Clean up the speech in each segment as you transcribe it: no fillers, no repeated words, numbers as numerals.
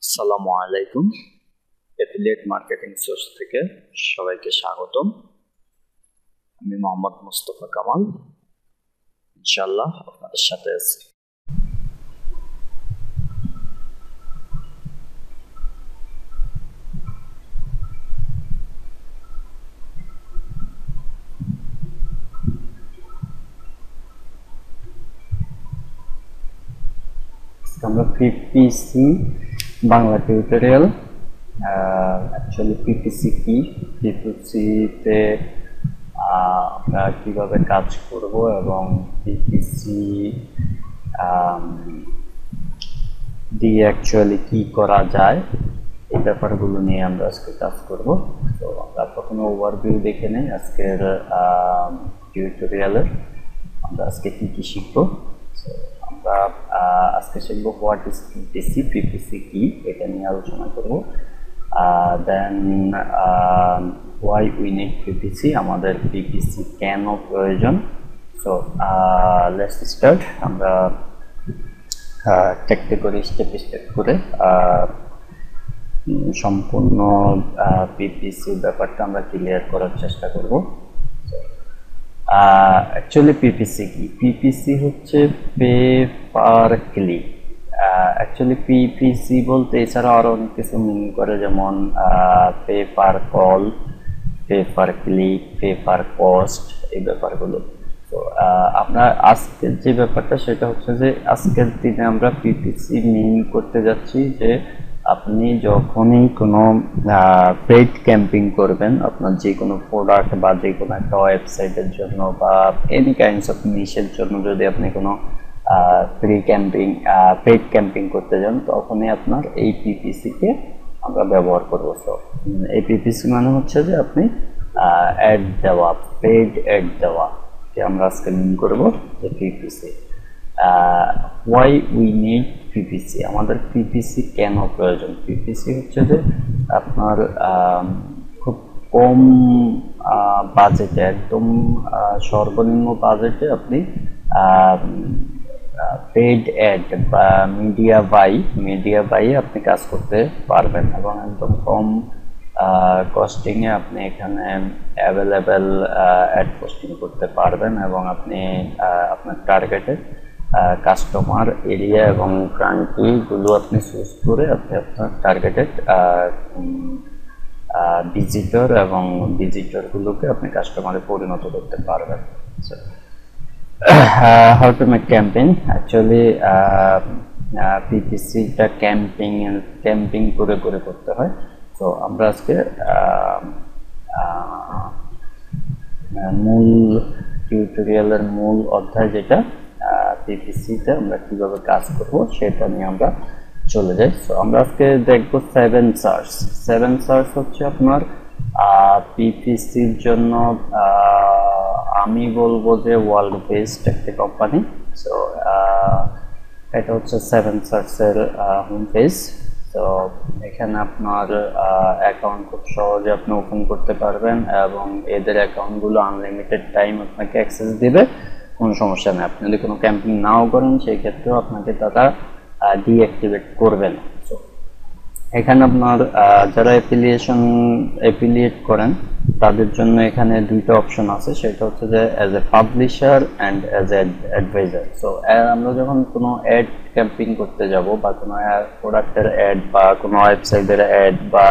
আসসালামু আলাইকুম। Affiliate marketing source থেকে সবাইকে স্বাগতম। আমি মোহাম্মদ মুস্তফা কামাল, ইনশাআল্লাহ আপনাদের সাথে আছি। আমরা PPC Bangla tutorial. Actually PPC কি, পিপিসিতে আমরা কিভাবে কাজ করব এবং পিপিসি দিয়ে অ্যাকচুয়ালি কি করা যায় এই ব্যাপারগুলো নিয়ে আমরা আজকে কাজ করব। তো আমরা প্রথমে ওভারভিউ দেখে নেই আজকের টিউটোরিয়ালের। আমরা আজকে কি কি শিখবো। আমরা আজকে শিখবো হোয়াট ইজ পিপিসি, পিপিসি কি এটা নিয়ে আলোচনা করব। দেন ওয়াই উই নিড পিপিসি, আমাদের পিপিসি কেন প্রয়োজন। So let's start. আমরা টেকতে করে স্টেপ স্টেপ করে সম্পূর্ণ পিপিসি ব্যাপারটা আমরা ক্লিয়ার করার চেষ্টা করব। অ্যাকচুয়ালি পিপিসি কি? পিপিসি হচ্ছে pay per click. Actually PPC বলতে এছাড়া আরো অনেক কিছু মিন করে, যেমন pay per call, pay per click, pay per cost, এই ব্যাপারগুলো। তো আমরা আজকের যে ব্যাপারটা সেটা হচ্ছে যে আজকের দিনে আমরা পিপিসি মিন করতে যাচ্ছি যে আপনি যখনই কোনো পেইড ক্যাম্পিং করবেন, আপনার যে কোনো প্রোডাক্ট বা যে কোনো একটা ওয়েবসাইটের জন্য বা এনি কাইন্ডস অফ নিশের জন্য যদি আপনি কোনো পেইড ক্যাম্পিং করতে যান, তখনই আপনার এই পিপিসিকে আমরা ব্যবহার করবো। সো এই পিপিসি মানে হচ্ছে যে আপনি অ্যাড দেওয়া, পেইড অ্যাড দেওয়া, যে আমরা আজকে মিন করবো যে PPC. Why we need PPC, আমাদের পিপিসি কেন প্রয়োজন? পিপিসি হচ্ছে যে আপনার খুব কম বাজেটে, একদম সর্বনিম্ন বাজেটে আপনি পেইড অ্যাড বা মিডিয়া বাই আপনি কাজ করতে পারবেন এবং একদম কম কস্টিংয়ে আপনি এখানে অ্যাভেলেবেল অ্যাড পোস্টিং করতে পারবেন এবং আপনি আপনার টার্গেটেড কাস্টমার এরিয়া এবং কান্ট্রিগুলো আপনি চুজ করে আপনি আপনার টার্গেটেড ভিজিটরগুলোকে আপনি কাস্টমারে পরিণত করতে পারবেন। How to make camping? Actually পিপিসিটা ক্যাম্পিং করে করতে হয়। তো আমরা আজকে মূল টিউটোরিয়ালের মূল অধ্যায় যেটা পিপিসিতে আমরা কিভাবে কাজ করব সেটা নিয়ে আমরা চলে যাই। তো আমরা আজকে দেখব সেভেন সার্চ হচ্ছে আপনার পিপিসির জন্য আমি বলবো যে ওয়ার্ল্ড বেস্ট একটা কোম্পানি। সো এটা হচ্ছে সেভেন সার্চের হোম পেজ। তো এখানে আপনার অ্যাকাউন্ট খুব সহজে আপনি ওপেন করতে পারবেন এবং এদের অ্যাকাউন্টগুলো আনলিমিটেড টাইম আপনাকে অ্যাক্সেস দিবে, কোনো সমস্যা নেই। আপনি যদি কোনো ক্যাম্পিং নাও করেন সেই ক্ষেত্রেও আপনাকে তারা ডিঅ্যাক্টিভেট করবে না। সো এখানে আপনার যারা অ্যাফিলিয়েট করেন তাদের জন্য এখানে দুইটা অপশন আছে, সেটা হচ্ছে যে as a publisher and as a adviser. So আমরা যখন কোনো অ্যাড ক্যাম্পিং করতে যাব বা কোনো প্রোডাক্টের অ্যাড বা কোনো ওয়েবসাইটের অ্যাড বা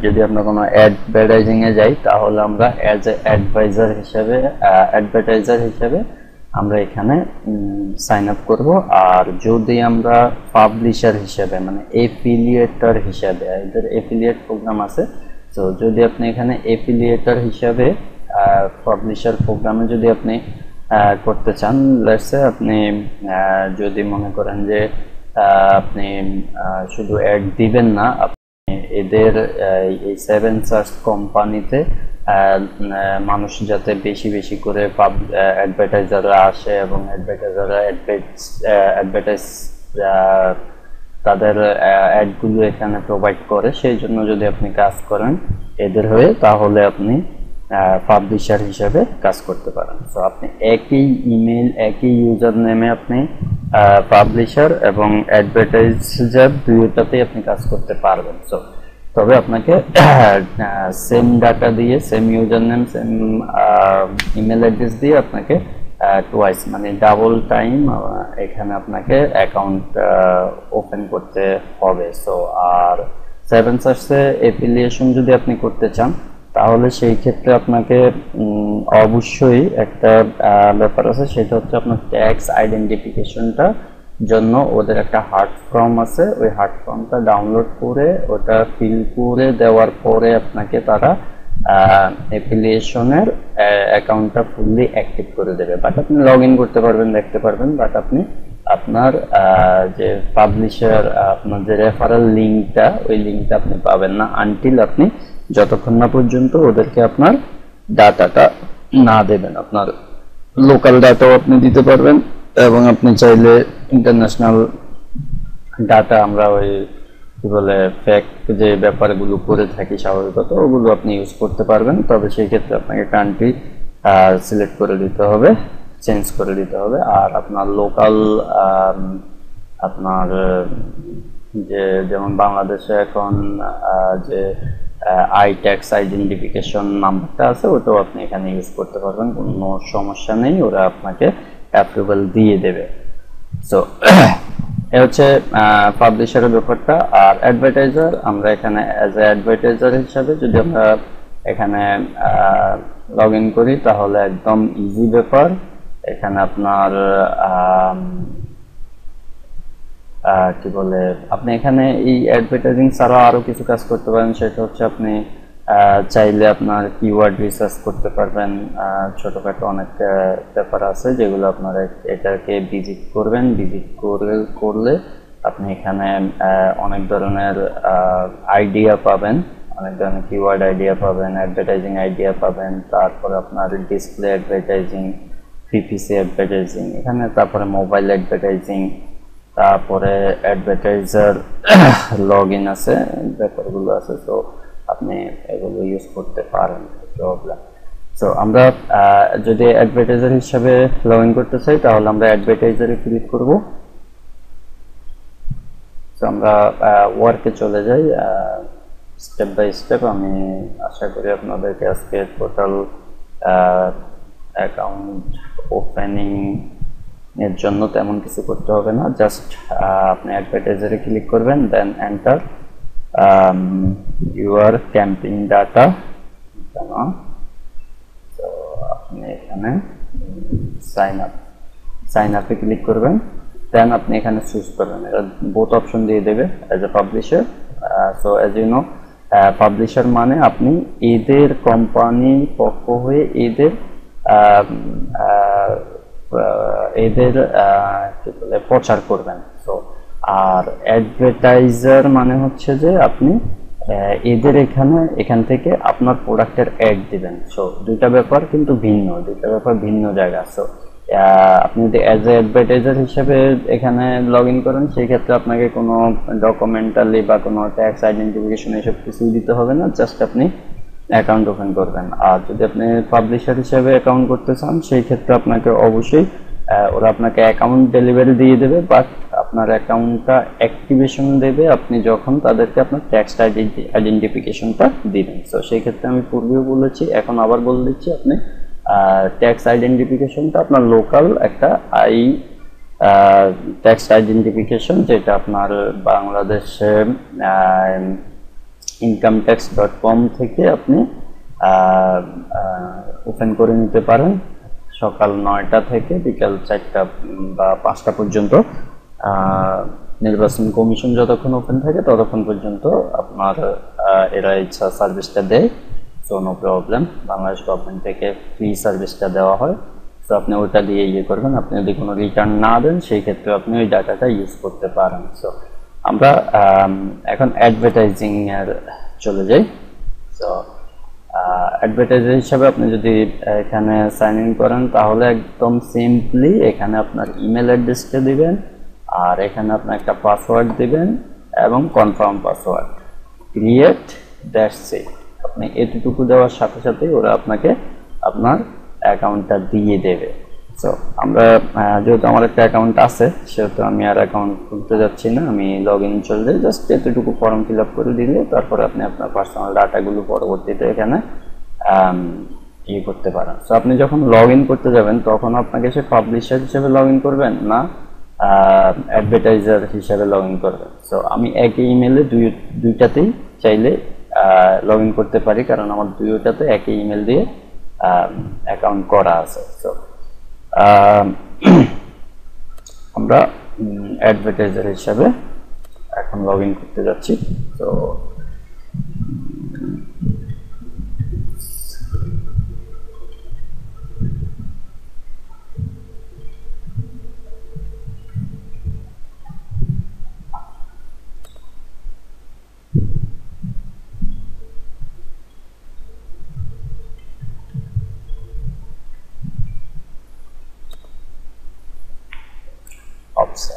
যদি আমরা কোনো অ্যাডভার্টাইজিংয়ে যাই, তাহলে আমরা অ্যাজ এ অ্যাডভার্টাইজার হিসেবে আমরা এখানে সাইন আপ করব। আর যদি আমরা পাবলিশার হিসেবে মানে এফিলিয়েটর হিসেবে, এদের এফিলিয়েট প্রোগ্রাম আছে, তো যদি আপনি এখানে এফিলিয়েটর হিসেবে পাবলিশার প্রোগ্রামে যদি আপনি করতে চান, লেটস সে আপনি যদি মনে করেন যে আপনি শুধু অ্যাড দিবেন না, আপনি এদের এই সেভেন সার্চ কোম্পানিতে মানুষ যাতে বেশি বেশি করে অ্যাডভার্টাইজাররা আসে এবং অ্যাডভার্টাইজাররা অ্যাডভার্টাইজ তাদের অ্যাডগুলো এখানে প্রোভাইড করে, সেই জন্য যদি আপনি কাজ করেন এদের হয়ে, তাহলে আপনি পাবলিশার হিসেবে কাজ করতে পারেন। সো আপনি একই ইমেল একই ইউজার নেমে আপনি পাবলিশার এবং অ্যাডভার্টাইজার দুইটাতেই আপনি কাজ করতে পারবেন। সো তবে আপনাকে সেম ডাটা দিয়ে same user name same email address দিয়ে আপনাকে টুয়াইস মানে ডাবল টাইম এখানে আপনাকে অ্যাকাউন্ট ওপেন করতে হবে। সো আর 7 সার্চে অ্যাফিলিয়েশন যদি আপনি করতে চান তাহলে সেই ক্ষেত্রে আপনাকে অবশ্যই একটা ব্যাপার আছে, সেটা হচ্ছে আপনার ট্যাক্স আইডেন্টিফিকেশনটা জন্য ওদের একটা হার্ড ফর্ম আছে, ওই হার্ড ফর্মটা ডাউনলোড করে ওটা ফিল করে দেওয়ার পরে আপনাকে তারা অ্যাফিলিয়েশনের অ্যাকাউন্টটা ফুললি অ্যাক্টিভ করে দেবে। বাট আপনি লগ ইন করতে পারবেন, দেখতে পারবেন, বাট আপনি আপনার যে পাবলিশার আপনার যে রেফারেল লিঙ্কটা ওই লিঙ্কটা আপনি পাবেন না আনটিল আপনি যতক্ষণ না পর্যন্ত ওদেরকে আপনার ডাটাটা না দেবেন। আপনার লোকাল ডাটাও আপনি দিতে পারবেন এবং আপনি চাইলে ইন্টারন্যাশনাল ডাটা আমরা ওই কি বলে ফেক যে ব্যাপারগুলো করে থাকি স্বাভাবিকত ওগুলো আপনি ইউজ করতে পারবেন। তবে সেই ক্ষেত্রে আপনাকে কান্ট্রি সিলেক্ট করে দিতে হবে, চেঞ্জ করে দিতে হবে। আর আপনার লোকাল আপনার যে যেমন বাংলাদেশে এখন যে আই ট্যাক্স আইডেন্টিফিকেশন নাম্বারটা আছে ওটাও আপনি এখানে ইউজ করতে পারবেন, কোনো সমস্যা নেই, ওরা আপনাকে অ্যাপ্রুভাল দিয়ে দেবে। সো এ হচ্ছে পাবলিশারের ব্যাপারটা। আর অ্যাডভার্টাইজার আমরা এখানে অ্যাজ এ অ্যাডভার্টাইজার হিসাবে যদি আমরা এখানে লগ ইন করি তাহলে একদম ইজি ব্যাপার। এখানে আপনার কি বলে আপনি এখানে এই অ্যাডভার্টাইজিং ছাড়া আরো কিছু কাজ করতে পারেন, সেটা হচ্ছে আপনি চাইলে আপনার কিওয়ার্ড রিসার্চ করতে পারবেন। ছোটখাটো অনেক ব্যাপার আছে যেগুলো আপনারা এটাকে ভিজিট করবেন, ভিজিট করলে আপনি এখানে অনেক ধরনের আইডিয়া পাবেন, অনেক ধরনের কিওয়ার্ড আইডিয়া পাবেন, অ্যাডভার্টাইজিং আইডিয়া পাবেন, তারপরে আপনার ডিসপ্লে অ্যাডভার্টাইজিং, পিপিসি অ্যাডভার্টাইজিং এখানে, তারপরে মোবাইল অ্যাডভার্টাইজিং, তারপরে অ্যাডভার্টাইজার লগ ইন আছে, ব্যাপারগুলো আছে। তো আপনি এগুলো ইউজ করতে পারেন, প্রবলেম। সো আমরা যদি অ্যাডভার্টাইজার হিসাবে লগ ইন করতে চাই তাহলে আমরা অ্যাডভার্টাইজারে ক্লিক করব। সো আমরা ওয়ার্কে চলে যাই স্টেপ বাই স্টেপ। আমি আশা করি আপনাদেরকে আজকে টোটাল অ্যাকাউন্ট ওপেনিং এর জন্য তেমন কিছু করতে হবে না, জাস্ট আপনি অ্যাডভার্টাইজারে ক্লিক করবেন, then enter your camping data. তো আপনি এখানে সাইন আপে ক্লিক করবেন, দেন আপনি এখানে চুজ করবেন, এটা বোথ অপশন দিয়ে দেবে as a publisher. So as you know publisher মানে আপনি এদের কোম্পানি পক্ষ হয়ে এদের কি বলে প্রচার করবেন। সো আর অ্যাডভার্টাইজার মানে হচ্ছে যে আপনি এদের এখান থেকে আপনার প্রোডাক্টের অ্যাড দিবেন। সো দুইটা ব্যাপার কিন্তু ভিন্ন, দুইটা ব্যাপার ভিন্ন জায়গা। সো আপনি যদি অ্যাজ এ অ্যাডভার্টাইজার হিসেবে এখানে লগ ইন করেন সেই ক্ষেত্রে আপনাকে কোনো ডকুমেন্টালি বা কোনো ট্যাক্স আইডেন্টিফিকেশন এসব কিছুই দিতে হবে না, জাস্ট আপনি অ্যাকাউন্ট ওপেন করবেন। আর যদি আপনি পাবলিশার হিসেবে অ্যাকাউন্ট করতে চান সেই ক্ষেত্রে আপনাকে অবশ্যই ওরা আপনাকে অ্যাকাউন্ট ডেলিভারি দিয়ে দেবে, বাট আপনার অ্যাকাউন্টটা অ্যাক্টিভেশন দেবে আপনি যখন তাদেরকে আপনার ট্যাক্স আইডেন্টিফিকেশনটা দিবেন। সো সেই ক্ষেত্রে আমি পূর্বেও বলেছি, এখন আবার বলে দিচ্ছি, আপনি ট্যাক্স আইডেন্টিফিকেশনটা আপনার লোকাল একটা ট্যাক্স আইডেন্টিফিকেশন যেটা আপনার বাংলাদেশে incometax.com থেকে আপনি ওপেন করে নিতে পারেন সকাল 9টা থেকে বিকাল 4টা বা 5টা পর্যন্ত। নির্বাচন কমিশন যতক্ষণ ওপেন থাকে ততক্ষণ পর্যন্ত আপনার এরা ইচ্ছা সার্ভিসটা দেয়। So no problem, Bangladesh government থেকে ফ্রি সার্ভিসটা দেওয়া হয়। সো আপনি ওটা দিয়ে ইয়ে করবেন, আপনি যদি কোনো রিটার্ন না দেন সেই ক্ষেত্রে আপনি ওই ডাটাটা ইউজ করতে পারেন। সো আমরা এখন অ্যাডভার্টাইজিং এর চলে যাই। সো অ্যাডভার্টাইজার হিসাবে আপনি যদি এখানে সাইন ইন করেন তাহলে একদম সিম্পলি এখানে আপনার ইমেল অ্যাড্রেসটা দিবেন আর এখানে আপনার একটা পাসওয়ার্ড দিবেন এবং confirm password create that's it. আপনি এতটুকু দেওয়ার সাথে সাথে ওরা আপনাকে আপনার অ্যাকাউন্টটা দিয়ে দেবে। সো আমরা যেহেতু আমার একটা অ্যাকাউন্ট আছে সেহেতু আমি আর অ্যাকাউন্ট খুলতে যাচ্ছি না, আমি লগ ইন চলে যাই, জাস্ট এতটুকু ফর্ম ফিল আপ করে দিলে তারপরে আপনি আপনার পার্সোনাল ডাটাগুলো পরবর্তীতে এখানে করতে পারেন। সো আপনি যখন লগ ইন করতে যাবেন তখন আপনাকে সে পাবলিশার হিসেবে লগ ইন করবেন না অ্যাডভার্টাইজার হিসেবে লগ ইন করবেন। সো আমি একই ইমেলে দুইটাতেই চাইলে লগ ইন করতে পারি, কারণ আমার দুইটাতে একই ইমেল দিয়ে অ্যাকাউন্ট করা আছে। সো আমরা অ্যাডভার্টাইজার হিসাবে এখন লগ ইন করতে যাচ্ছি। তো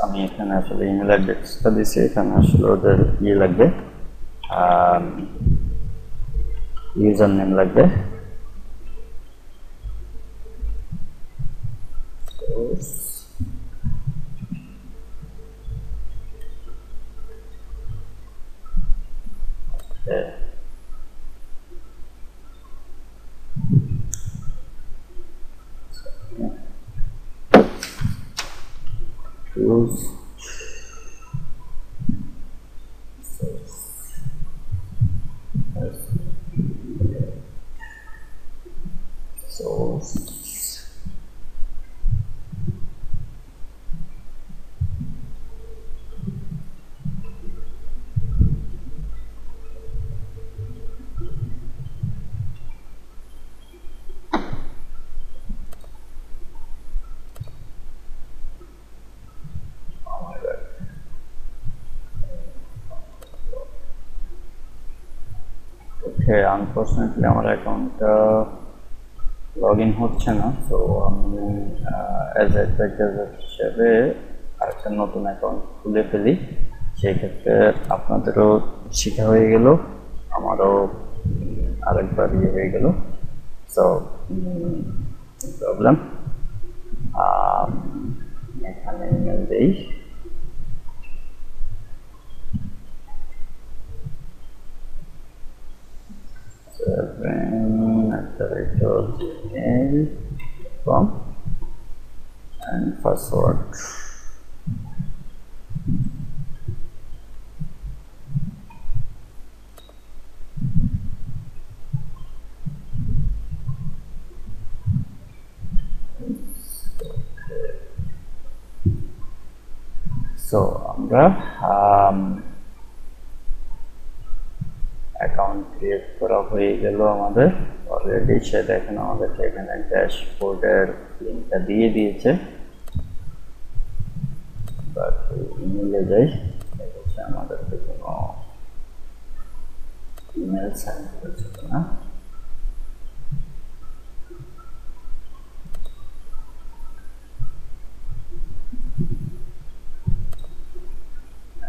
আমি এখানে আসলে ইমেল অ্যাড্রেসটা দিছি, এখানে আসলে ওদের লাগবে, ইউজার নেম লাগবে। Use source আনফরচুনেটলি আমার অ্যাকাউন্টটা লগ ইন হচ্ছে না। তো আমি অ্যাজ অ্যাডভার্টাইজার হিসেবে আরেকটা নতুন অ্যাকাউন্ট খুলে ফেলি, সেই ক্ষেত্রে আপনাদেরও শেখা হয়ে গেল, আমারও আরেকবার হয়ে গেল। সো প্রবলেম, এখানে ইমেল দিই, @gmail.com and password. So আমরা অ্যাকাউন্ট ক্রিয়েট করা হয়ে গেল আমাদের অলরেডি। সে দেখেন আমাদেরকে এখানে ড্যাশবোর্ডের লিঙ্কটা দিয়ে দিয়েছে। ইমেলে যাই, আমাদেরকে কোনো ইমেল সেন্ড করেছে না।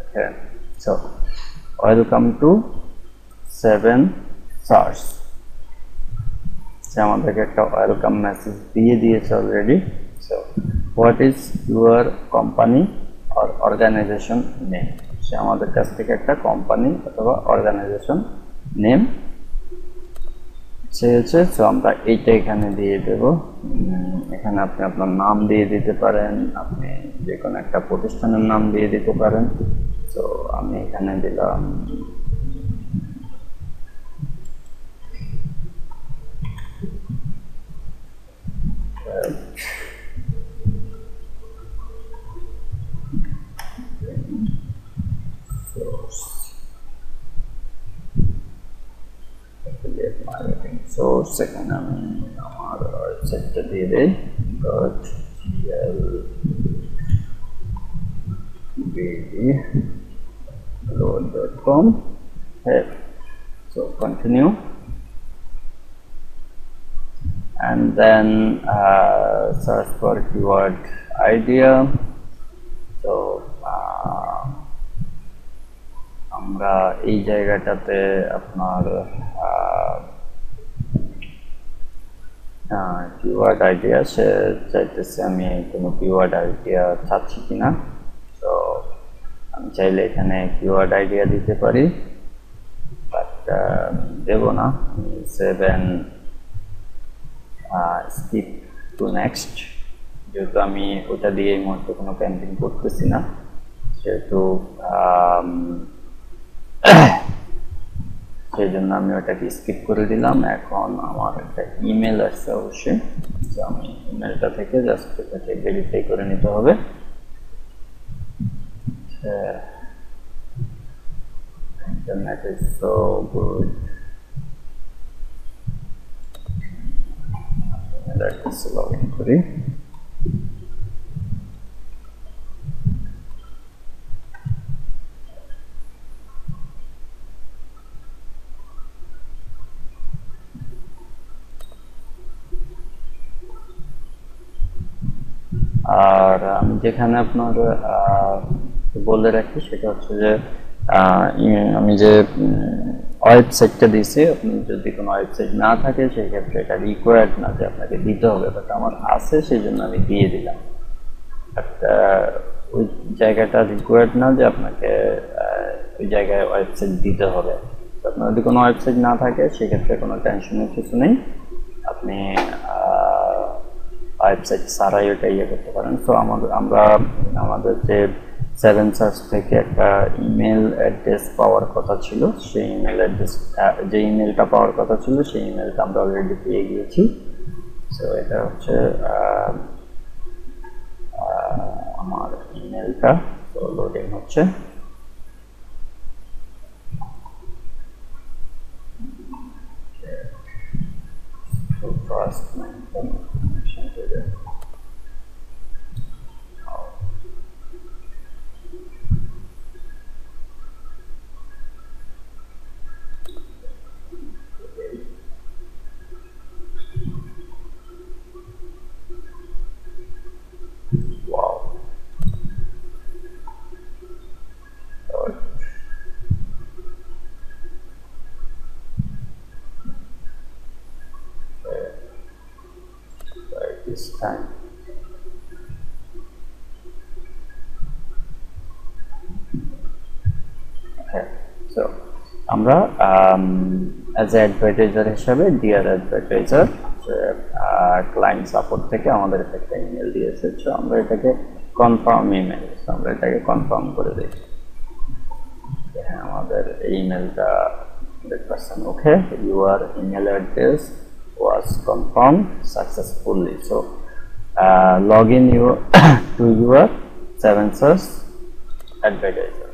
Okay, so welcome to 7 stars. সে আমাদেরকে একটা ওয়েলকাম মেসেজ দিয়ে দিয়েছে already. So what is your company or organisation name, সে আমাদের কাছ থেকে একটা কোম্পানি অথবা অর্গানাইজেশন নেম চেয়েছে। সো আমরা এইটা এখানে দিয়ে দেব। এখানে আপনি আপনার নাম দিয়ে দিতে পারেন, আপনি যে কোনো একটা প্রতিষ্ঠানের নাম দিয়ে দিতে পারেন। তো আমি এখানে দিলাম সোর্স, এখানে আমি আমার ওয়েবসাইটটা দিয়ে দিই .glbload.com. So continue and then search for keyword idea. So আমরা এই জায়গাটাতে আপনার কিওয়ার্ড আইডিয়া সে চাইতেছে আমি কোনো কিওয়ার্ড আইডিয়া চাচ্ছি কিনা। তো আমি চাইলে এখানে কিওয়ার্ড আইডিয়া দিতে পারি, বাট দেব না। 7 স্কিপ টু নেক্সট, যেহেতু আমি ওটা দিয়ে এই মুহূর্তে কোনো ক্যাম্পেইন করতেছি না, সেহেতু সেই জন্য আমি ওটাকে স্কিপ করে দিলাম। এখন আমার একটা ইমেল আসছে অবশ্যই, তো আমি ইমেলটা থেকে জাস্ট এটাকে ভেরিফাই করে নিতে হবে। Internet is so good. Log in করি। আর আমি যেখানে আপনার বলে রাখি সেটা হচ্ছে যে আমি যে ওয়েবসাইটটা দিয়েছি, আপনি যদি কোনো ওয়েবসাইট না থাকে সেই ক্ষেত্রে এটা রিকোয়ার্ড না যে আপনাকে দিতে হবে, বাট আমার আছে সেই জন্য আমি দিয়ে দিলাম। বাট ওই জায়গাটা রিকোয়ার্ড না যে আপনাকে ওই জায়গায় ওয়েবসাইট দিতে হবে। আপনার যদি কোনো ওয়েবসাইট না থাকে সেক্ষেত্রে কোনো টেনশনের কিছু নেই, আপনি ওয়েবসাইট ছাড়াই ওটা ইয়ে করতে পারেন। তো আমরা আমাদের যে 7 সার্চ থেকে একটা ইমেল অ্যাড্রেস পাওয়ার কথা ছিল, সেই ইমেল অ্যাড্রেস যে ইমেলটা পাওয়ার কথা ছিল সেই ইমেলটা আমরা অলরেডি পেয়ে গিয়েছি। সো এটা হচ্ছে আমার ইমেলটা, তো লোডিং হচ্ছে। First connection to the wow. This time okay, so আমরা অ্যাজ এ অ্যাডভার্টাইজার হিসাবে ডিয়ার অ্যাডভার্টাইজার ক্লায়েন্ট সাপোর্ট থেকে আমাদের একটা ইমেল দিয়েছে, তো আমরা এটাকে কনফার্ম ইমেল, আমরা এটাকে কনফার্ম করে দিই। হ্যাঁ, আমাদের ইমেলটা 100% okay, your email address was confirmed successfully. So log in to your 7 Source advertiser.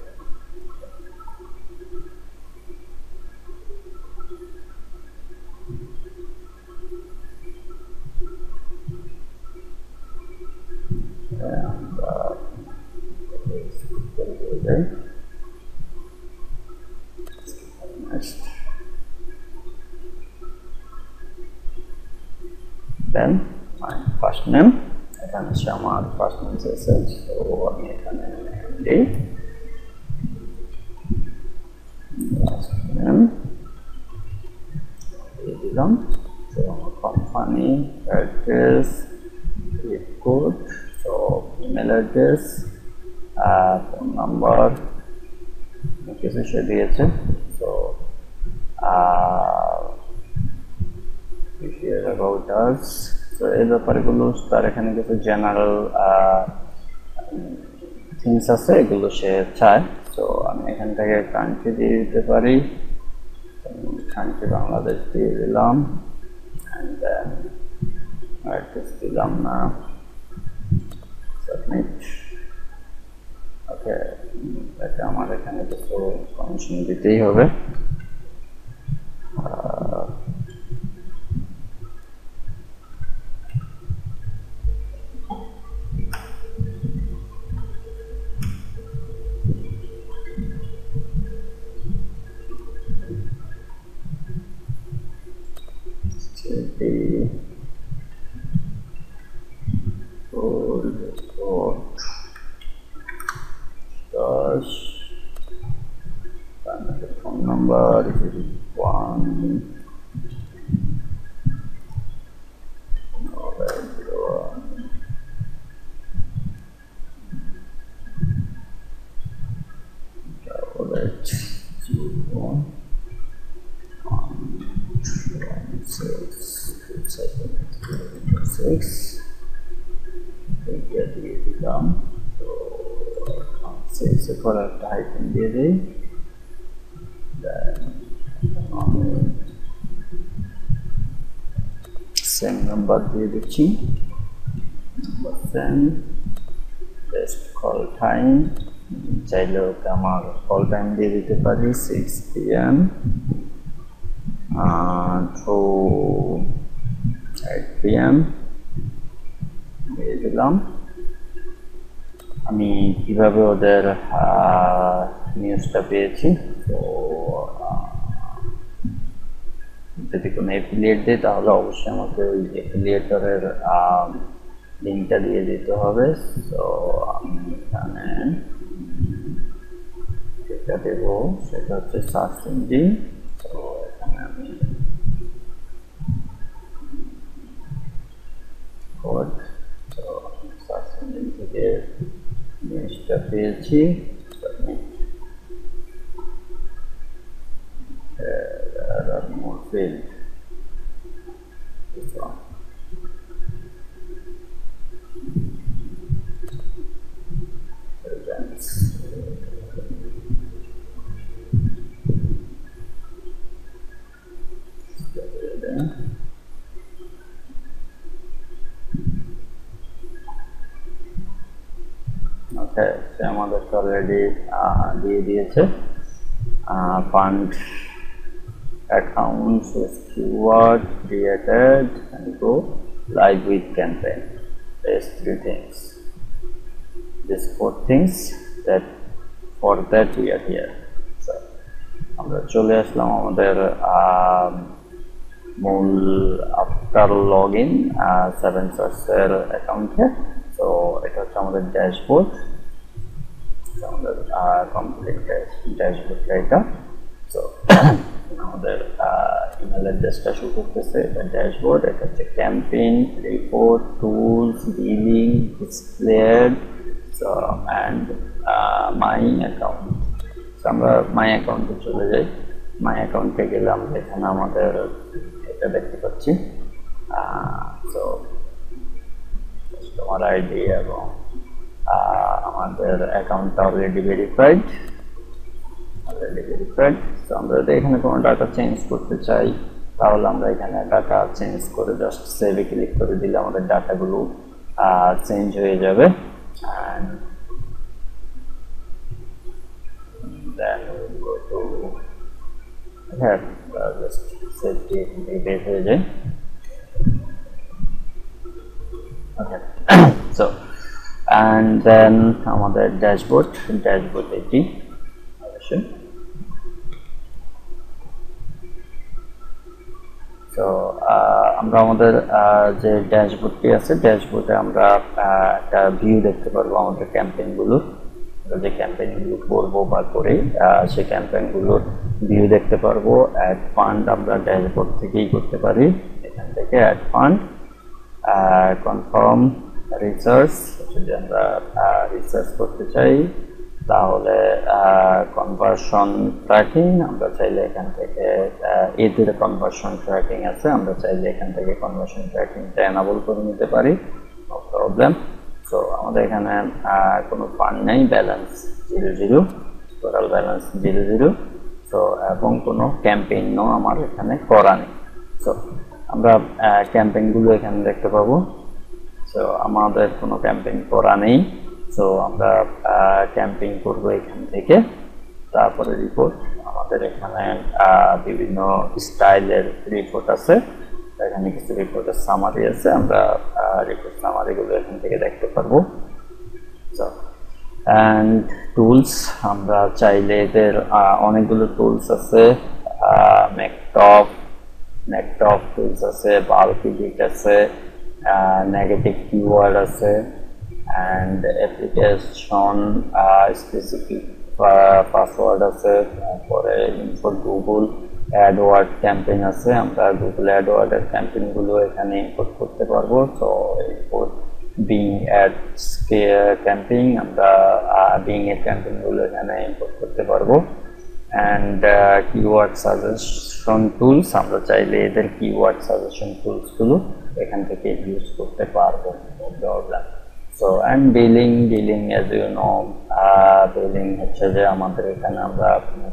Next. Then my first name, এখানে হচ্ছে আমার ফার্স্ট নেম এসএস, তো আমি এখানে দিই লাস্ট নেম দিয়ে দিলাম। তো আমার কোম্পানি অ্যাড্রেস, জিপ কোড, তো ইমেল অ্যাড্রেস, ফোন নাম্বার কিছু সে দিয়েছে। তো about us, তো এই ব্যাপারগুলো তার এখানে কিছু জেনারেল থিংস আছে, এগুলো সে চায়। তো আমি এখান থেকে কান্ট্রি দিয়ে দিতে পারি, কান্ট্রি বাংলাদেশ দিয়ে দিলাম, অ্যান্ড দেন অ্যাড্রেস দিলাম না, সাবমিট। ওকে, এটা আমার এখানে কিছু কমিশন দিতেই হবে। phone number 1 এইটা দিয়ে দিলাম। তো 6 এর পর একটা হাইফেন দিয়ে দিই, সেম নাম্বার দিয়ে দিচ্ছি, সেম টেস্ট কল টাইম, চাইলে ওকে আমার কল টাইম দিয়ে দিতে পারি 6 PM to 8 PM দিয়ে দিলাম। আমি কিভাবে ওদের নিউজটা পেয়েছি, তো যদি কোনো অ্যাফিলিয়েট দেয় তাহলে অবশ্যই আমাকে ওই অ্যাফিলিয়েটরের লিঙ্কটা দিয়ে দিতে হবে। তো আমি এখানে যেটা দেব সেটা হচ্ছে সার্চ ইঞ্জিন। তো এখানে আমি কোড, তো সার্চ ইঞ্জিন থেকে নিউজটা পেয়েছি। More field. This one. Events. Okay, সে আমাদেরকে অলরেডি দিয়ে দিয়েছে fund accounts with keyword created and go live with campaign. There's 3 things, these 4 things that for that we are here. So আমরা চলে আসলাম আমাদের মূল আফটার লগ ইন 7 সার্চের অ্যাকাউন্টে। তো এটা হচ্ছে আমাদের ড্যাশবোর্ড, আমাদের কমপ্লিট ড্যাশবোর্ডটা এটা। তো আমাদের ইমেল অ্যাড্রেসটা শো করতেছে, এটা ড্যাশবোর্ড, এটা হচ্ছে campaign, report, tools, billing, displayed and my account. আমরা মাই অ্যাকাউন্টে চলে যাই। মাই অ্যাকাউন্টে গেলে আমরা এখানে আমাদের এটা দেখতে পাচ্ছি। তো কাস্টমার আইডি এবং আমাদের অ্যাকাউন্টটা অলরেডি ভেরিফাইড। তো আমরা যদি এখানে কোনো ডাটা চেঞ্জ করতে চাই তাহলে আমরা এখানে ডাটা চেঞ্জ করে জাস্ট সেভে ক্লিক করে দিলে আমাদের ডাটাগুলো চেঞ্জ হয়ে যাবে। and then we'll go to here, just save the বের হয়ে যায়। okay so and then আমাদের ড্যাশবোর্ড এটি অবশ্যই। তো আমরা আমাদের যে ড্যাশবোর্ডটি আছে, ড্যাশবোর্ডে আমরা একটা ভিউ দেখতে পারবো আমাদের ক্যাম্পেইনগুলোর, যে ক্যাম্পেইনগুলো করবো বা করি সেই ক্যাম্পেইনগুলোর ভিউ দেখতে পারবো। অ্যাড ফান্ড আমরা ড্যাশবোর্ড থেকেই করতে পারি, এখান থেকে অ্যাড ফান্ড, কনফার্ম রিসার্চ, যদি আমরা রিসার্চ করতে চাই তাহলে কনভার্সন ট্র্যাকিং, আমরা চাইলে এখান থেকে এদের কনভার্সন ট্র্যাকিং আছে, আমরা চাইলে এখান থেকে কনভার্সন ট্র্যাকিংটা এনাবল করে নিতে পারি, নো প্রবলেম। সো আমাদের এখানে কোনো ফান্ড নেই, ব্যালেন্স 0 টোটাল ব্যালেন্স 0 সো এবং কোনো ক্যাম্পেইনও আমার এখানে করা নেই। সো আমরা ক্যাম্পেইনগুলো এখানে দেখতে পাবো। সো আমাদের কোনো ক্যাম্পেইন করা নেই, সো আমরা ক্যাম্পেইন করব এখান থেকে। তারপরে রিপোর্ট, আমাদের এখানে বিভিন্ন স্টাইলের রিপোর্ট আছে, এখানে কিছু রিপোর্টের সামারি আছে, আমরা রিপোর্ট সামারিগুলো এখান থেকে দেখতে পারবো। সো অ্যান্ড টুলস, আমরা চাইলে এদের অনেকগুলো টুলস আছে, নেকটপ টুলস আছে, বাল্কিবিট আছে, নেগেটিভ কিওয়ার্ড আছে, অ্যান্ড অ্যাপ্লিকেশন স্পেসিফিক পাসওয়ার্ড আছে, তারপরে ইম্পোর্ট গুগল অ্যাডওয়ার্ড ক্যাম্পেইন আছে, আমরা গুগল অ্যাডওয়ার্ডের ক্যাম্পেইনগুলো এখানে ইম্পোর্ট করতে পারবো। So import being ads campaign, আমরা বিং এর ক্যাম্পেইনগুলো এখানে ইম্পোর্ট করতে পারবো। অ্যান্ড কিওয়ার্ড সাজেশন টুলস, আমরা চাইলে এদের কিওয়ার্ড সাজেশন টুলসগুলো এখান থেকে ইউজ করতে পারবো, no problem. So and billing as you know, billing হচ্ছে যে আমাদের এখানে আমরা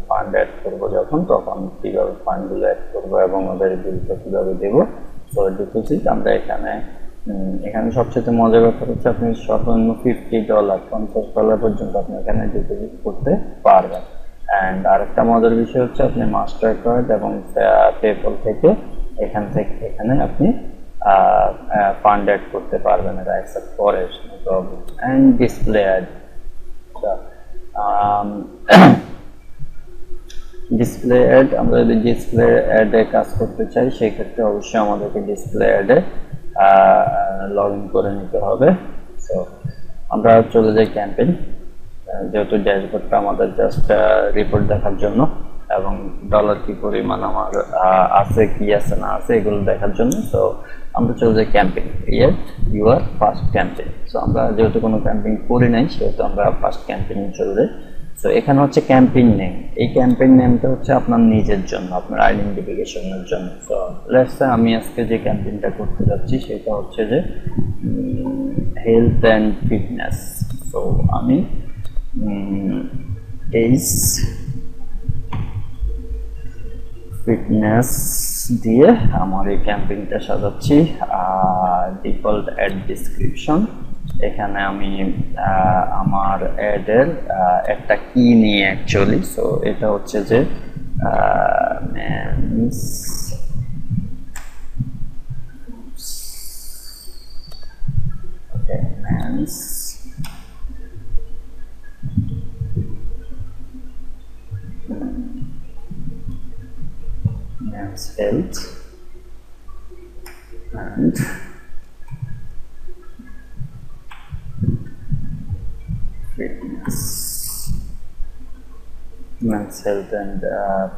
ফান্ড অ্যাড করবো যখন, তখন কীভাবে ফান্ডগুলো অ্যাড করবো এবং ওদের বিলটা কীভাবে দেবো। সো ডিপোজিট আমরা এখানে সবচেয়ে মজার ব্যাপার হচ্ছে আপনি সর্বনিম্ন $50 $50 পর্যন্ত আপনি এখানে ডিপোজিট করতে পারবেন। অ্যান্ড আরেকটা মজার বিষয় হচ্ছে আপনি মাস্টার কার্ড এবং পেপল থেকে এখানে আপনি ফান্ড অ্যাড করতে পারবেন, এটা অ্যাকসেপ্ট করে, no problem. And display ad, display ad, আমরা যদি ডিসপ্লে অ্যাডে কাজ করতে চাই সেই ক্ষেত্রে অবশ্যই আমাদেরকে ডিসপ্লে অ্যাডে লগ ইন করে নিতে হবে। সো আমরা চলে যাই ক্যাম্পেইন, যেহেতু ড্যাশবোর্ডটা আমাদের জাস্ট রিপোর্ট দেখার জন্য এবং ডলার কি পরিমাণ আমার আছে কি আছে না আছে এগুলো দেখার জন্য। সো আমরা চলে যাই campaign, create your first campaign. So আমরা যেহেতু কোনো ক্যাম্পেইন করি নাই সেহেতু আমরা ফার্স্ট ক্যাম্পেইন চলে যাই। সো এখানে হচ্ছে ক্যাম্পেইন নেম, এই ক্যাম্পেইন নেমটা হচ্ছে আপনার নিজের জন্য, আপনার আইডেন্টিফিকেশনের জন্য। সো লেটস সে আমি আজকে যে ক্যাম্পেইনটা করতে যাচ্ছি সেটা হচ্ছে যে হেলথ অ্যান্ড ফিটনেস। সো আমি এইজ ফিটনেস দিয়ে আমার এই ক্যাম্পেইনটা সাজাচ্ছি। ডিফল্ট অ্যাড ডিসক্রিপশন, এখানে আমি আমার অ্যাডের একটা কি নিয়ে অ্যাকচুয়ালি। সো এটা হচ্ছে যে men's health and fitness, men's health and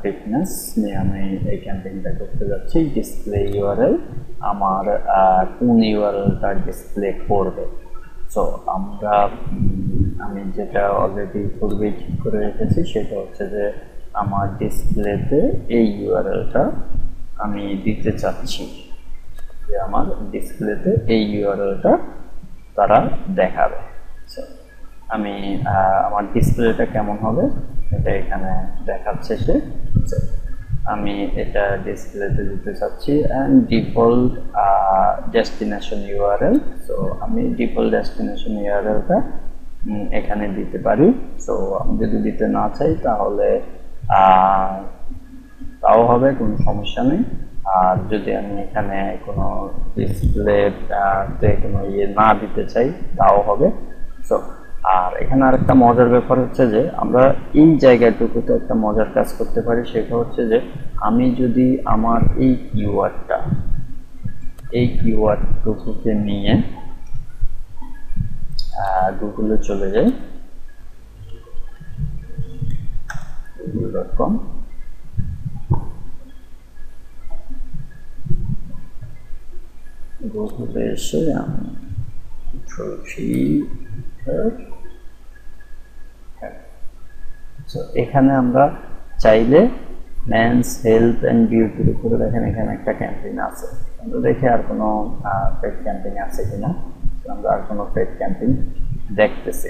fitness নিয়ে আমি এই ক্যাম্পেইনটা করতে যাচ্ছি। ডিসপ্লে ইউআরএল, আমার কোন ইউআরএলটা ডিসপ্লে করবে। সো আমি যেটা অলরেডি পূর্বেই ঠিক করে রেখেছি সেটা হচ্ছে যে আমার ডিসপ্লেতে এই ইউআরএলটা আমি দিতে চাচ্ছি, যে আমার ডিসপ্লেতে এই ইউআরএলটা তারা দেখাবে। আমি আমার ডিসপ্লেটা কেমন হবে এটা এখানে দেখাচ্ছে সে। আমি এটা ডিসপ্লেতে দিতে চাচ্ছি and default destination URL. So আমি ডিফল্ট ডেস্টিনেশন ইউআরএলটা এখানে দিতে পারি। সো আমি যদি দিতে না চাই তাহলে তাও হবে, কোনো সমস্যা নেই। আর যদি আমি এখানে কোনো ডিসপ্লেতে কোনো না দিতে চাই তাও হবে। সো আর এখানে আরেকটা মজার ব্যাপার হচ্ছে যে আমরা এই জায়গাটুকুতে একটা মজার কাজ করতে পারি, সেটা হচ্ছে যে আমি যদি আমার এই কিওয়ার্ডটুকুকে নিয়ে গুগলে চলে যাই, google.com, গুগলে এসে আমি এখানে আমরা চাইলে মেন্স হেলথ অ্যান্ড বিউটির উপরে দেখেন এখানে একটা ক্যাম্পেইন আছে। আমরা দেখি আর কোনো পেড ক্যাম্পেইন আছে কিনা। আমরা আর কোনো পেড ক্যাম্পেইন দেখতেছি।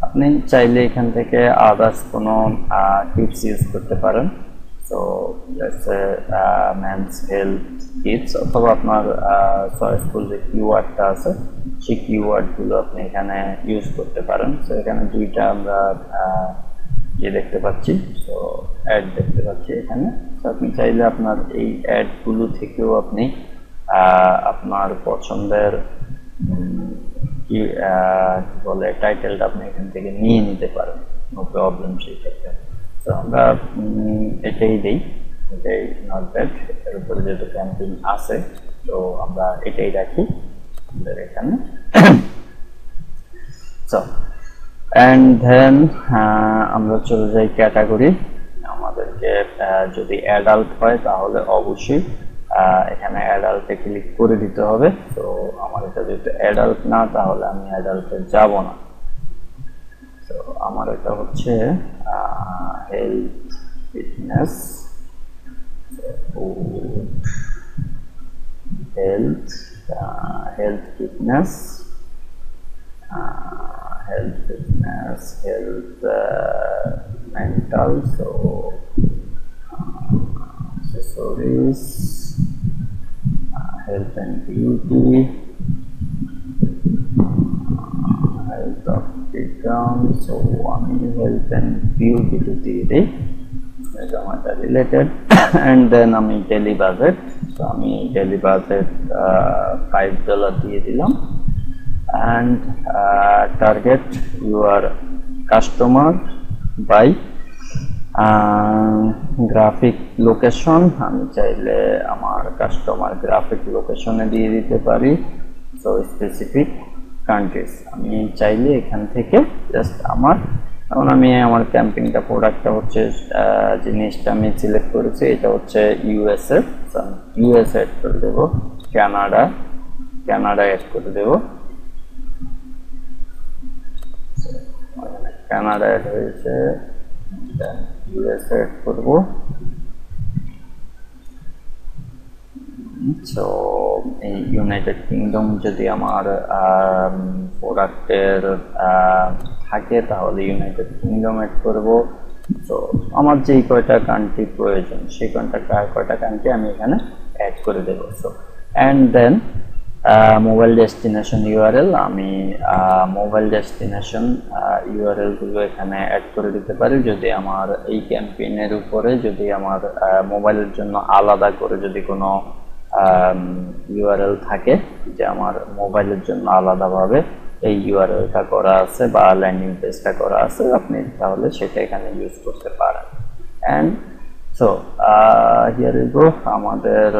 আপনি চাইলে এখান থেকে আদার্স কোনো টিপস ইউজ করতে পারেন। সো মেন্স হেলথ টিপস, অথবা আপনার চয়েসফুল যে কিওয়ার্ডটা আছে সেই কিওয়ার্ডগুলো আপনি এখানে ইউজ করতে পারেন। সো এখানে দুইটা আমরা দেখতে পাচ্ছি, সো অ্যাড দেখতে পাচ্ছি এখানে। সো আপনি চাইলে আপনার এই অ্যাডগুলো থেকেও আপনি আপনার পছন্দের কি বলে টাইটেলটা আপনি এখান থেকে নিয়ে নিতে পারেন, নো প্রবলেম সেই ক্ষেত্রে। তো আমরা এটাই দিই, এটাই নট ব্যাড। এর উপরে যেহেতু ক্যাম্পেইন আছে তো আমরা এটাই রাখি আমাদের এখানে। সো অ্যান্ড দেন আমরা চলে যাই ক্যাটাগরি। আমাদেরকে যদি অ্যাডাল্ট হয় তাহলে অবশ্যই এখানে অ্যাডাল্টে ক্লিক করে দিতে হবে। তো আমার এটা যেহেতু অ্যাডাল্ট না তাহলে আমি অ্যাডাল্টে যাব না। তো আমার এটা হচ্ছে health fitness, food, health, health fitness, health mental, so accessories, health and beauty, health of income, so health and beauty to the related. And then আমি daily budget, so আমি daily budget $5 দিয়ে দিলাম, and target your customer by graphic location, আমি চাইলে আমার customer graphic লোকেশনে দিয়ে দিতে পারি। সো স্পেসিফিক কান্ট্রিজ আমি চাইলে এখান থেকে জাস্ট এখন আমি আমার ক্যাম্পিংটা প্রোডাক্টটা হচ্ছে জিনিসটা আমি সিলেক্ট করেছি, এটা হচ্ছে ইউএসএ, ইউএসএ অ্যাড করে দেবো, কানাডা অ্যাড করে দেবো, কানাডা অ্যাড হয়েছে, ইউএসএ অ্যাড করবো। সো এই ইউনাইটেড কিংডম যদি আমার প্রোডাক্টের থাকে তাহলে ইউনাইটেড কিংডম অ্যাড করবো। তো আমার যেই কয়টা কান্ট্রি প্রয়োজন সেই কয়টা কান্ট্রি আমি এখানে অ্যাড করে দেবো। So and then mobile destination URL, আমি মোবাইল ডেস্টিনেশন ইউআরএল গুলো এখানে অ্যাড করে দিতে পারি যদি আমার এই ক্যাম্পেইনের উপরে যদি আমার মোবাইলের জন্য আলাদা করে যদি কোনো ইউআরএল থাকে যে আমার মোবাইলের জন্য আলাদাভাবে এই ইউআরএলটা করা আছে বা ল্যান্ডিং পেজটা করা আছে, আপনি তাহলে সেটা এখানে ইউজ করতে পারেন। And so here you go, আমাদের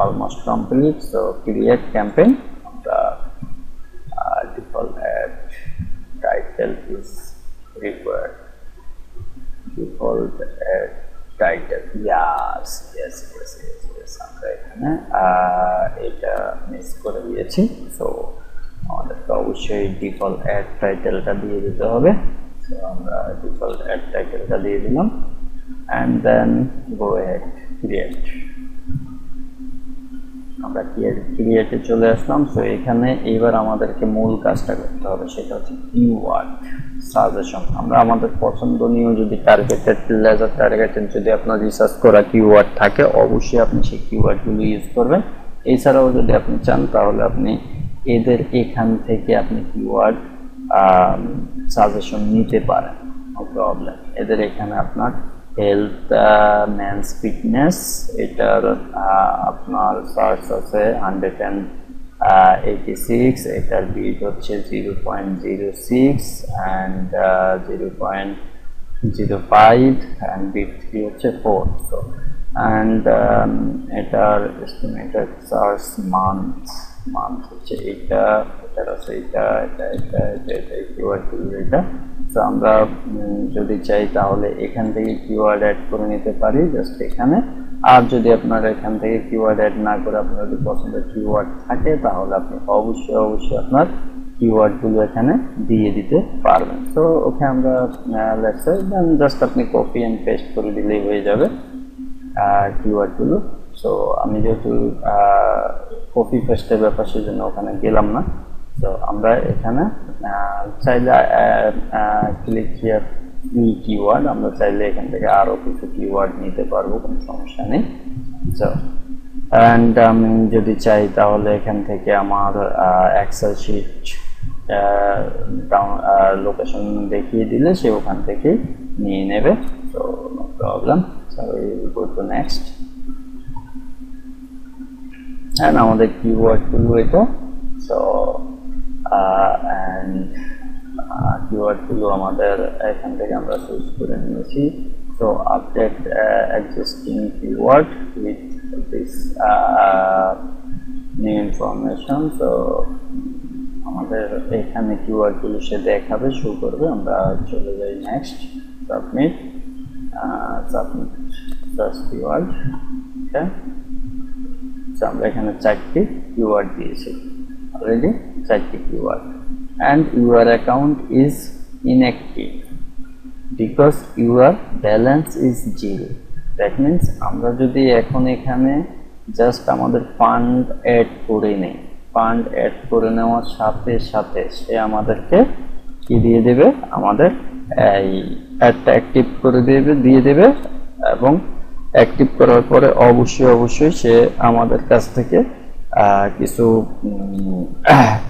almost complete. So create campaign, আমরা default ad title is required, default ad title, yes yes yes yes yes, আমরা এখানে এটা মিস করে দিয়েছি। সো আমাদেরকে অবশ্যই ডিফল্ট অ্যাড টাইটেলটা দিয়ে দিতে হবে। সো আমরা ডিফল্ট অ্যাড টাইটেলটা দিয়ে দিলাম, and then go ad create, আমরা ক্রিয়েটে চলে আসলাম। সো এখানে এইবার আমাদেরকে মূল কাজটা করতে হবে, সেটা হচ্ছে কিওয়ার্ড সাজেশন। আমরা আমাদের পছন্দনীয় যদি টার্গেটেড লেজার টার্গেটেড যদি আপনার রিসার্চ করা কিওয়ার্ড থাকে অবশ্যই আপনি সেই কিওয়ার্ডগুলো ইউজ করবেন। এছাড়াও যদি আপনি চান তাহলে আপনি এদের এখান থেকে আপনি কিওয়ার্ড সাজেশন নিতে পারেন, নো প্রবলেম। এদের এখানে আপনার হেলথ মেন্স ফিটনেস, এটার আপনার সার্চ আছে 186, এটার বিট হচ্ছে 0.06 অ্যান্ড 0.05 অ্যান্ড বিট 3 হচ্ছে 4। সো অ্যান্ড এটার এস্টিমেটেড সার্চ মান্থ হচ্ছে এইটা, এটার আছে এটা কিওয়ার্ডগুলো এটা। তো আমরা যদি চাই তাহলে এখান থেকে কিওয়ার্ড অ্যাড করে নিতে পারি জাস্ট এখানে। আর যদি আপনার এখান থেকে কিওয়ার্ড অ্যাড না করে আপনার যদি পছন্দের কিওয়ার্ড থাকে তাহলে আপনি অবশ্যই আপনার কিওয়ার্ডগুলো এখানে দিয়ে দিতে পারবেন। তো ওকে আমরা লেটস সে দেন জাস্ট আপনি কপি অ্যান্ড পেস্ট করে দিলেই হয়ে যাবে কিওয়ার্ডগুলো। সো আমি যেহেতু কপি পেস্টের ব্যাপার সেজন্য ওখানে গেলাম না। তো আমরা এখানে চাইলে ক্লিক হিয়ার কিওয়ার্ড, আমরা চাইলে এখান থেকে আরো কিছু কিওয়ার্ড নিতে পারবো, কোনো সমস্যা নেই। সো অ্যান্ড আমি যদি চাই তাহলে এখান থেকে আমার এক্সেল শিট লোকেশন দেখিয়ে দিলে সে ওখান থেকে নিয়ে নেবে। So no problem. So go to next. And আমাদের কিওয়ার্ডগুলো এটা। সো অ্যান্ড কিওয়ার্ডগুলো আমাদের এখান থেকে আমরা চুজ করে নিয়েছি। So update existing keyword with this new information. So আমাদের এখানে কিওয়ার্ডগুলো সে দেখাবে, শো করবে। আমরা চলে যাই নেক্সট, সাবমিট সার্চ কিওয়ার্ড। ওকে, সো আমরা এখানে 4টি কিওয়ার্ড দিয়েছি অলরেডি, 4টি keyword. And your account is inactive because your balance is zero. That means আমরা যদি এখন এখানে জাস্ট আমাদের ফান্ড অ্যাড করে নেই, ফান্ড অ্যাড করে নেওয়ার সাথে সাথে সে আমাদেরকে কি দিয়ে দেবে, আমাদের এই অ্যাডটা অ্যাক্টিভ করে দিয়ে দেবে এবং অ্যাক্টিভ করার পরে অবশ্যই সে আমাদের কাছ থেকে কিছু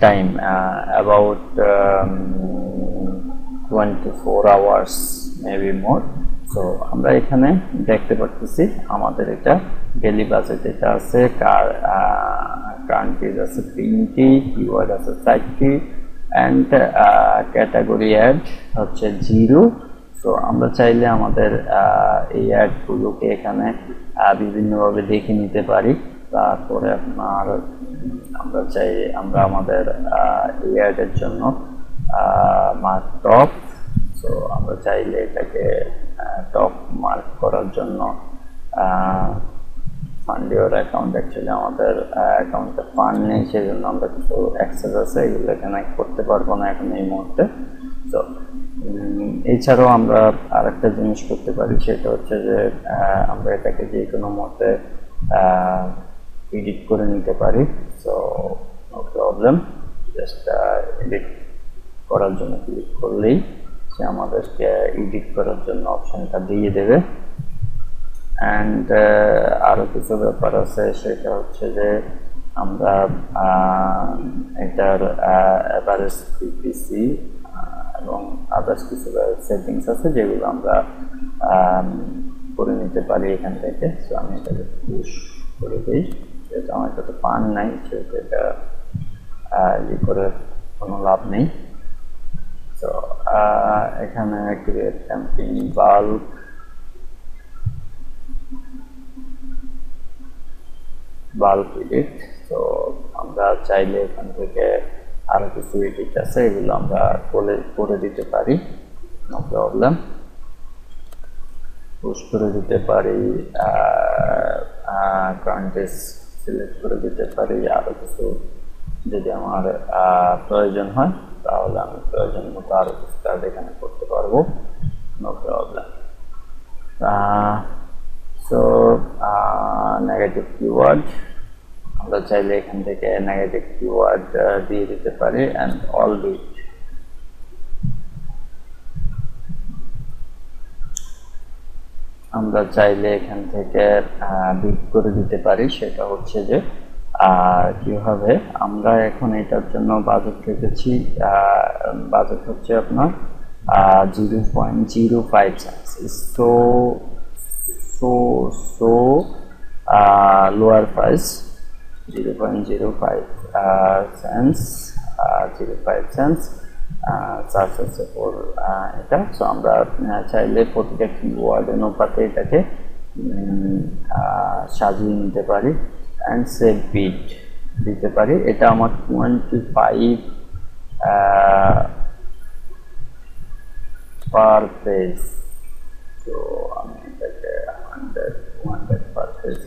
time about 24 hours maybe more. So আমরা এখানে দেখতে পাচ্ছি আমাদের এটা ডেলি বাজেট এটা আছে, কান্ট্রিজ আছে 3টি, কিওয়ার্ড আছে 4টি, অ্যান্ড ক্যাটাগরি অ্যাড হচ্ছে 0। সো আমরা চাইলে আমাদের এই অ্যাডগুলোকে এখানে বিভিন্নভাবে দেখে নিতে পারি। তারপরে আপনার আমরা আমাদের এই অ্যাডের জন্য মার্ক টপ। সো আমরা চাইলে এটাকে টপ মার্ক করার জন্য ফান্ড ইওর অ্যাকাউন্ট, অ্যাকচুয়ালি আমাদের অ্যাকাউন্টে ফান্ড নেই, সেই জন্য আমরা কিছু অ্যাক্সেস আছে এগুলো এখানে করতে পারবো না এখন এই মুহূর্তে। তো এছাড়াও আমরা আরেকটা জিনিস করতে পারি, সেটা হচ্ছে যে আমরা এটাকে যে কোনো মুহূর্তে এডিট করে নিতে পারি। So no problem, just edit করার জন্য ক্লিক করলেই সে আমাদেরকে এডিট করার জন্য অপশনটা দিয়ে দেবে। অ্যান্ড আরও কিছু ব্যাপার আছে, সেটা হচ্ছে যে আমরা এটার অ্যাভারেজ পিপিসি এবং আদার্স কিছু সেটিংস আছে যেগুলো আমরা করে নিতে পারি এখান থেকে। সো আমি এটাকে পুশ করে দিই, যেহেতু আমার কাছে পান নাই সেহেতু এটা ইয়ে করে কোনো লাভ নেই। তো এখানে ক্রিয়েট ক্যাম্পেইন বাল্ক এডিট। তো আমরা চাইলে এখান থেকে আরো কিছু এডিট আছে, এগুলো আমরা করে দিতে পারি, নো প্রবলেম। পুশ করে দিতে পারি, কান্ট্রিজ সিলেক্ট করে দিতে পারি, আরো কিছু যদি আমার প্রয়োজন হয় তাহলে আমি প্রয়োজন মতো আরো কিছু কাজ এখানে করতে পারবো, no problem. So negative keyword আমরা চাইলে এখান থেকে নেগেটিভ কিওয়ার্ড দিয়ে দিতে পারি, অ্যান্ড অল বিট আমরা চাইলে এখান থেকে বিট করে দিতে পারি। সেটা হচ্ছে যে কিভাবে আমরা এখন এটার জন্য বাজেট রেখেছি, বাজেট হচ্ছে আপনার 0.05 cents, so lower price 0.05 cents, 05 cents charge আছে ফর এটা। সো আমরা চাইলে প্রতিটা কিওয়ার্ড অনুপাতে এটাকে সাজিয়ে নিতে পারি, অ্যান্ড সেভ বিট দিতে পারি। এটা আমার 25 পার পেজ। তো আমি এটাকে 100 পার পেজ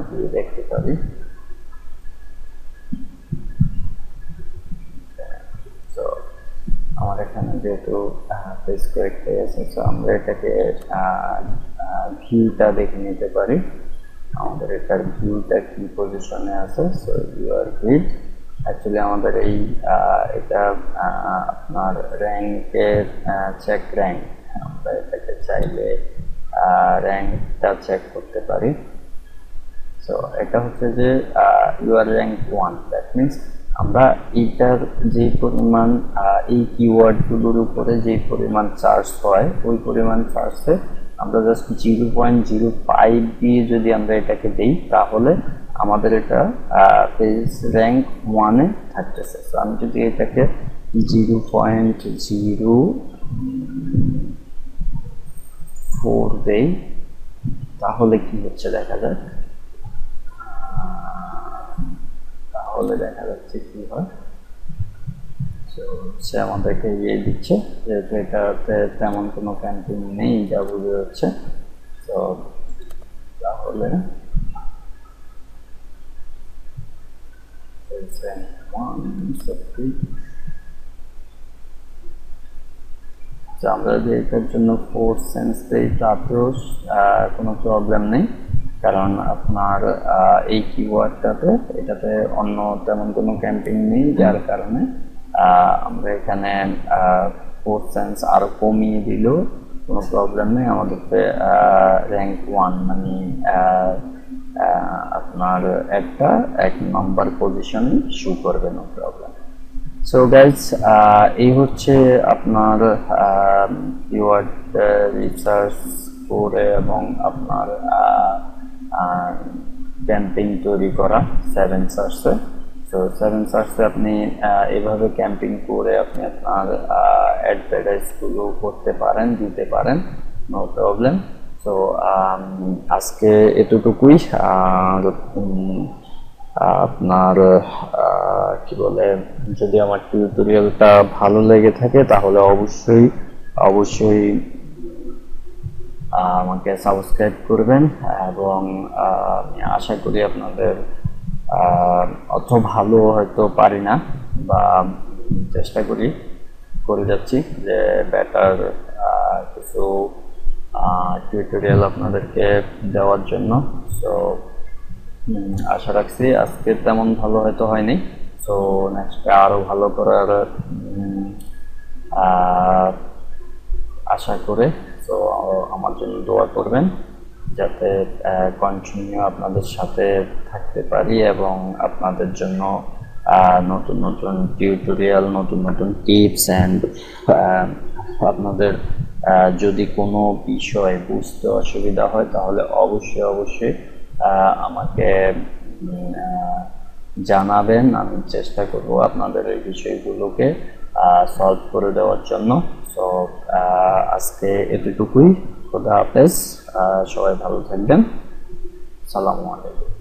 দিয়ে দেখতে পারি। তো আমার এখানে যেহেতু পেজ কয়েকটাই আছে, তো আমরা এটাকে ভিউটা দেখে নিতে পারি, আমাদের এটার ভিউটা কি পজিশনে আছে। সো ইউর গ্রিড অ্যাকচুয়ালি আমাদের এই এটা আপনার র্যাঙ্কের চেক র্যাঙ্ক, আমরা এটাকে চাইলে র্যাঙ্কটা চেক করতে পারি। সো এটা হচ্ছে যে ইউর র্যাঙ্ক 1, দ্যাট মিনস আমরা এইটার যে পরিমাণ এই কিওয়ার্ডগুলোর উপরে যে পরিমাণ চার্জ হয় ওই পরিমাণ চার্জে আমরা জাস্ট 0.05 দিয়ে যদি আমরা এটাকে দিই তাহলে আমাদের এটা পেজ র্যাঙ্ক 1-এ থাকতেছে। সো আমি যদি এটাকে 0.04 দেই তাহলে কি হচ্ছে দেখা যাক, তাহলে দেখা যাচ্ছে কি হয়। সে আমাদেরকে ইয়ে দিচ্ছে, যেহেতু এটাতে তেমন কোনো ক্যাম্পেইন নেই যা বুঝে যাচ্ছে। তো তাহলে তো আমরা যদি এটার জন্য ফোর্স সেন্স দিই তাতেও কোনো প্রবলেম নেই, কারণ আপনার এই কিওয়ার্ডটাতে এটাতে অন্য তেমন কোনো ক্যাম্পিং নেই, যার কারণে আমরা এখানে ফোর্স সেন্স আরও কমিয়ে দিলেও কোনো প্রবলেম নেই। আমাদেরকে র্যাঙ্ক 1 মানে আপনার এক নম্বর পজিশনে শো করবে, নো প্রবলেম। সো গাইজ, এই হচ্ছে আপনার কিওয়ার্ড রিসার্চ করে এবং আপনার ক্যাম্পিং তৈরি করা 7 সার্চে। সো 7 সার্চে আপনি এভাবে ক্যাম্পিং করে আপনি আপনার অ্যাডভার্টাইজগুলো করতে পারেন, দিতে পারেন, নো প্রবলেম। সো আজকে এতটুকুই। আর আপনার কি বলে, যদি আমার টিউটোরিয়ালটা ভালো লেগে থাকে তাহলে অবশ্যই আমাকে সাবস্ক্রাইব করবেন, এবং আমি আশা করি আপনাদের অত ভালো হয়তো পারি না, বা চেষ্টা করে যাচ্ছি যে বেটার কিছু টিউটোরিয়াল আপনাদেরকে দেওয়ার জন্য। সো আশা রাখছি আজকে তেমন ভালো হয়তো হয়নি, সো নেক্সটে আরও ভালো করার আশা করে। সো আমার জন্য দোয়া করবেন যাতে কন্টিনিউ আপনাদের সাথে থাকতে পারি এবং আপনাদের জন্য নতুন নতুন টিউটোরিয়াল, নতুন নতুন টিপস অ্যান্ড আপনাদের যদি কোনো বিষয় বুঝতে অসুবিধা হয় তাহলে অবশ্যই আমাকে জানাবেন। আমি চেষ্টা করব আপনাদের এই বিষয়গুলোকে সলভ করে দেওয়ার জন্য। সো আজকে এতটুকুই। খোদা হাফেজ, সবাই ভালো থাকবেন। আসসালামু আলাইকুম।